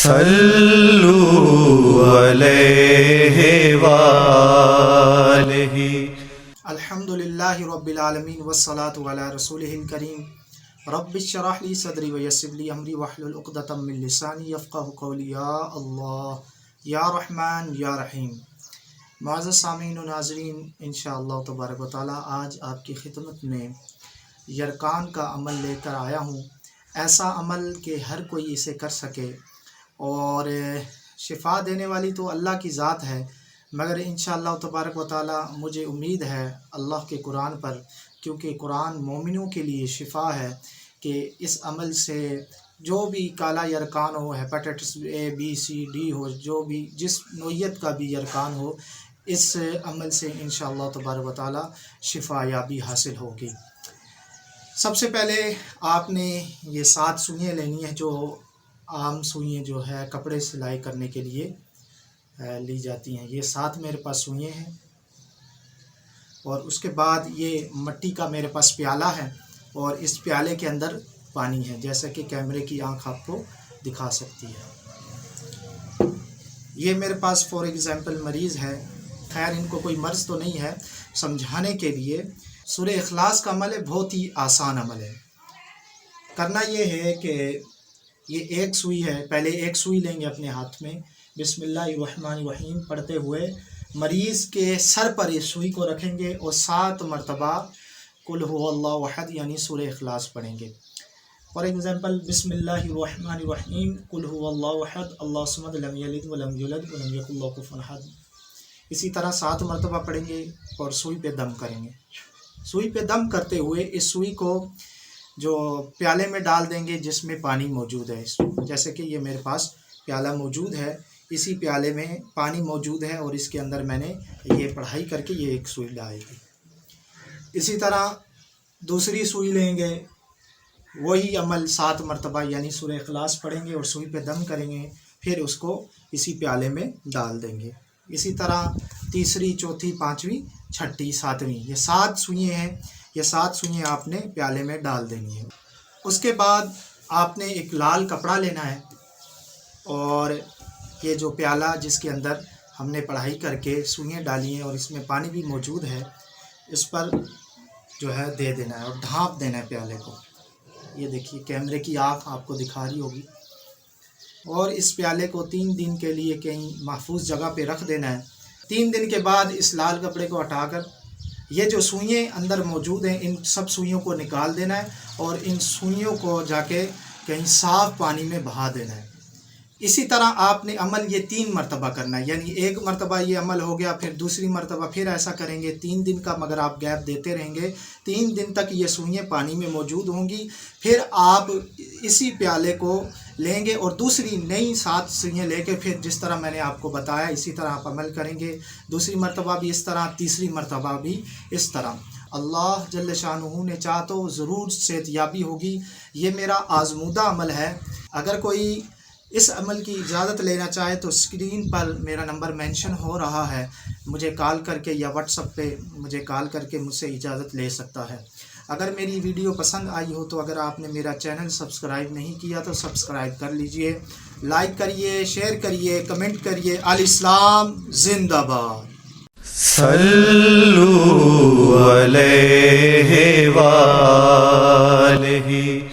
सल्लु अलैहि वालैहि। अल्हम्दुलिल्लाहि रब्बिल आलमीन वस्सलातु अला रसूलिहिल करीम। रब्बिश्रह ली सदरी वयस्सिर ली अमरी वहलुल उक़दतम मिन लिसानी यफ़क़हू क़ौली। या अल्लाह या रहमान या रहीम। मुअज़्ज़ज़ सामीन व नाज़रीन, इंशाअल्लाह तबारक व तआला आज आपकी खिदमत में यरकान का अमल लेकर आया हूँ। ऐसा अमल कि हर कोई इसे कर सके और शिफा देने वाली तो अल्लाह की ज़ात है, मगर इंशाअल्लाह तबारक व तआला मुझे उम्मीद है अल्लाह के कुरान पर, क्योंकि कुरान मोमिनों के लिए शिफा है कि इस अमल से जो भी काला यरकान हो, hepatitis A B C D हो, जो भी जिस नोयत का भी यरकान हो, इस अमल से इंशाअल्लाह तबारक व तआला शिफा याबी हासिल होगी। सबसे पहले आपने ये 7 सुइयाँ लेनी है, जो आम सुइयाँ जो है कपड़े सिलाई करने के लिए ली जाती हैं। ये 7 मेरे पास सुइयाँ हैं और उसके बाद ये मिट्टी का मेरे पास प्याला है और इस प्याले के अंदर पानी है, जैसा कि कैमरे की आंख आपको दिखा सकती है। ये मेरे पास फॉर एग्ज़ाम्पल मरीज़ है, खैर इनको कोई मर्ज़ तो नहीं है, समझाने के लिए सूरह इखलास का अमल है, बहुत ही आसान अमल है। करना ये है कि ये एक सुई है, पहले एक सुई लेंगे अपने हाथ में, बिस्मिल्लाहिर्रहमानिर्रहीम पढ़ते हुए मरीज़ के सर पर इस सुई को रखेंगे और 7 मरतबा कुल हुवल्लाहु अहद यानी सूरह इखलास पढ़ेंगे। फॉर एग्ज़ाम्पल बिस्मिल्लाहिर्रहमानिर्रहीम कुल हुवल्लाहु अहद अल्लाहु समद लम यलिद वलम यूलद वलम यकुल लहू कुफुवन अहद। इसी तरह 7 मरतबा पढ़ेंगे और सुई पे दम करेंगे। सुई पे दम करते हुए इस सुई को जो प्याले में डाल देंगे जिसमें पानी मौजूद है। जैसे कि ये मेरे पास प्याला मौजूद है, इसी प्याले में पानी मौजूद है और इसके अंदर मैंने ये पढ़ाई करके ये एक सुई डाली थी। इसी तरह दूसरी सुई लेंगे, वही अमल 7 मरतबा यानी सूरह इखलास पढ़ेंगे और सुई पे दम करेंगे, फिर उसको इसी प्याले में डाल देंगे। इसी तरह तीसरी, चौथी, पाँचवीं, छठी, सातवीं, ये 7 सुइयाँ हैं। ये 7 सुइयाँ आपने प्याले में डाल देनी है। उसके बाद आपने एक लाल कपड़ा लेना है और ये जो प्याला जिसके अंदर हमने पढ़ाई करके सुइयाँ डाली हैं और इसमें पानी भी मौजूद है, इस पर जो है दे देना है और ढाँप देना है प्याले को। ये देखिए कैमरे की आँख आपको दिखा रही होगी। और इस प्याले को 3 दिन के लिए कहीं महफूज जगह पे रख देना है। 3 दिन के बाद इस लाल कपड़े को हटाकर ये जो सुइयाँ अंदर मौजूद हैं, इन सब सुइयों को निकाल देना है और इन सुइयों को जाके कहीं साफ़ पानी में बहा देना है। इसी तरह आपने अमल ये 3 मरतबा करना है, यानी एक मरतबा ये अमल हो गया, फिर दूसरी मरतबा फिर ऐसा करेंगे। 3 दिन का मगर आप गैप देते रहेंगे, 3 दिन तक ये सुइयाँ पानी में मौजूद होंगी। फिर आप इसी प्याले को लेंगे और दूसरी नई 7 सुइयाँ लेके फिर जिस तरह मैंने आपको बताया इसी तरह आप अमल करेंगे। दूसरी मरतबा भी इस तरह, तीसरी मरतबा भी इस तरह। अल्लाह जल्ल शानुहु ने चाहा तो ज़रूर सेहतयाबी होगी। ये मेरा आज़मूदा अमल है। अगर कोई इस अमल की इजाज़त लेना चाहे तो स्क्रीन पर मेरा नंबर मेंशन हो रहा है, मुझे कॉल करके या व्हाट्सएप पे मुझे कॉल करके मुझसे इजाज़त ले सकता है। अगर मेरी वीडियो पसंद आई हो तो अगर आपने मेरा चैनल सब्सक्राइब नहीं किया तो सब्सक्राइब कर लीजिए, लाइक करिए, शेयर करिए, कमेंट करिए। अल इस्लाम जिंदाबाद। सल्लु अलैहि वालैहि।